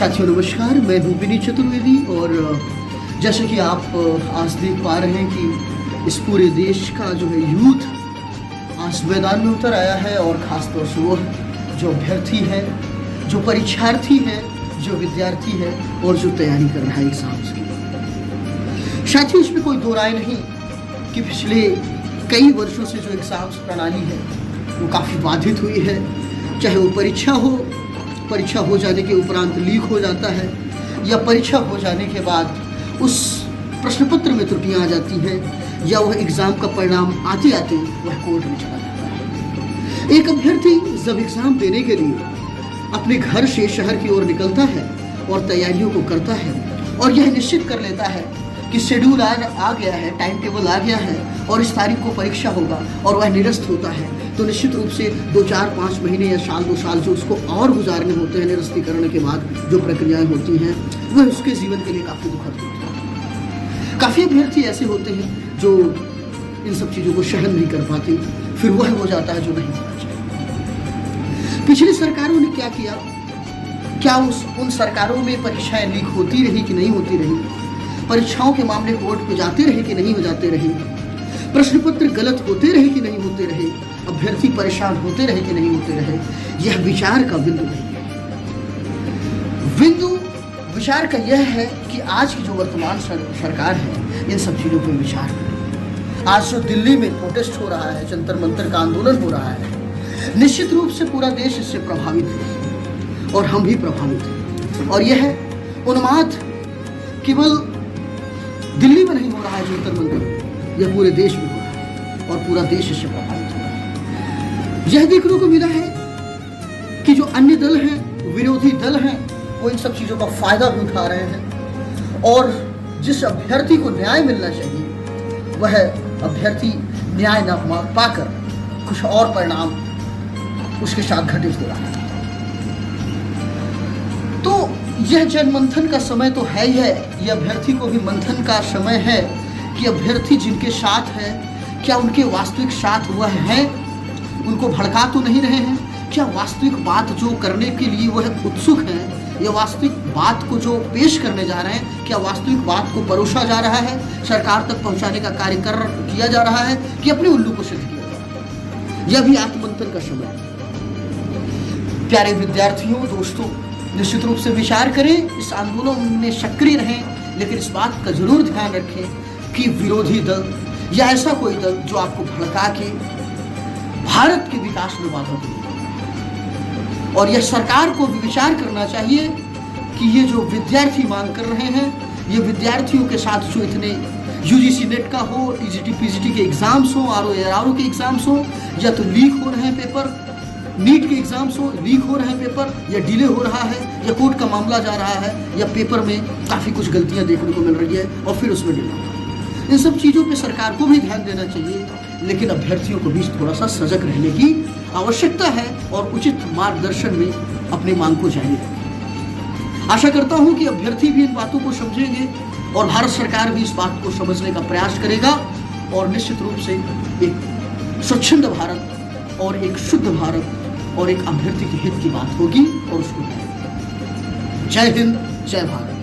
साथियों नमस्कार, मैं हूँ विनीत चतुर्वेदी और जैसे कि आप आज देख पा रहे हैं कि इस पूरे देश का जो है यूथ आज मैदान में उतर आया है और ख़ासतौर से वो जो अभ्यर्थी है, जो परीक्षार्थी है, जो विद्यार्थी है और जो तैयारी कर रहा है एग्जाम्स की। साथियों इसमें कोई दो राय नहीं कि पिछले कई वर्षों से जो एग्ज़ाम्स प्रणाली है वो काफ़ी बाधित हुई है। चाहे वो परीक्षा हो जाने के उपरांत लीक हो जाता है या परीक्षा हो जाने के बाद उस प्रश्न पत्र में त्रुटियां आ जाती हैं या वह एग्ज़ाम का परिणाम आते आते वह कोर्ट में चला जाता है। एक अभ्यर्थी जब एग्ज़ाम देने के लिए अपने घर से शहर की ओर निकलता है और तैयारियों को करता है और यह निश्चित कर लेता है कि शेड्यूल आ गया है, टाइम टेबल आ गया है और इस तारीख को परीक्षा होगा और वह निरस्त होता है, तो निश्चित रूप से 2, 4, 5 महीने या साल 2 साल जो उसको और गुजारने होते हैं निरस्तीकरण के बाद जो प्रक्रियाएं होती हैं वह उसके जीवन के लिए काफ़ी दुखद होती है। काफ़ी अभ्यर्थी ऐसे होते हैं जो इन सब चीज़ों को सहन नहीं कर पाते, फिर वह हो जाता है जो नहीं होना चाहिए। पिछली सरकारों ने क्या किया? क्या उन सरकारों में परीक्षाएं लीक होती रही कि नहीं होती रही? परीक्षाओं के मामले कोर्ट पे जाते रहे कि नहीं हो जाते रहे? प्रश्न पत्र गलत होते रहे कि नहीं होते रहे? अभ्यर्थी परेशान होते रहे कि नहीं होते रहे? यह विचार का बिंदु नहीं है। बिंदु विचार का यह है कि आज की जो वर्तमान सरकार है इन सब चीज़ों पर विचार करें। आज जो दिल्ली में प्रोटेस्ट हो रहा है, जंतर मंतर का आंदोलन हो रहा है, निश्चित रूप से पूरा देश इससे प्रभावित है और हम भी प्रभावित हैं। और यह उन्माद केवल दिल्ली में नहीं हो रहा है जंतर मंतर, यह पूरे देश में हो रहा है और पूरा देश इससे प्रभावित हो रहा है। यह देखने को मिला है कि जो अन्य दल हैं, विरोधी दल हैं, वो इन सब चीज़ों का फायदा भी उठा रहे हैं और जिस अभ्यर्थी को न्याय मिलना चाहिए वह अभ्यर्थी न्याय न पाकर कुछ और परिणाम उसके साथ घटित हो रहा है। तो यह जनमंथन का समय तो है ही है, यह अभ्यर्थी को भी मंथन का समय है कि अभ्यर्थी जिनके साथ है क्या उनके वास्तविक साथ वह है, उनको भड़का तो नहीं रहे हैं? क्या वास्तविक बात जो करने के लिए वह उत्सुक हैं या वास्तविक बात को जो पेश करने जा रहे हैं, क्या वास्तविक बात को परोसा जा रहा है, सरकार तक पहुंचाने का कार्य किया जा रहा है कि अपने उल्लू को सिद्ध किया जा रहा है? यह भी आत्ममंथन का समय है। प्यारे विद्यार्थियों, दोस्तों, निश्चित रूप से विचार करें, इस आंदोलन में सक्रिय रहें, लेकिन इस बात का जरूर ध्यान रखें कि विरोधी दल या ऐसा कोई दल जो आपको भड़का के भारत के विकास में बाधा दे। और यह सरकार को भी विचार करना चाहिए कि ये जो विद्यार्थी मांग कर रहे हैं, ये विद्यार्थियों के साथ जो इतने यूजीसी नेट का हो, टीजीटी पीजीटी के एग्जाम्स हो, आरओ के एग्जाम्स हो, या तो लीक हो रहे हैं पेपर, नीट के एग्जाम्स हो, लीक हो रहे हैं पेपर, या डिले हो रहा है, या कोर्ट का मामला जा रहा है, या पेपर में काफ़ी कुछ गलतियां देखने को मिल रही है और फिर उसमें डिले हो रहा है। इन सब चीज़ों पे सरकार को भी ध्यान देना चाहिए, लेकिन अभ्यर्थियों को भी थोड़ा सा सजग रहने की आवश्यकता है और उचित मार्गदर्शन में अपनी मांग को जारी रखें। आशा करता हूँ कि अभ्यर्थी भी इन बातों को समझेंगे और भारत सरकार भी इस बात को समझने का प्रयास करेगा और निश्चित रूप से एक स्वच्छंद भारत और एक शुद्ध भारत और एक अभ्यर्थी के हित की बात होगी और उसको जय हिंद, जय भारत।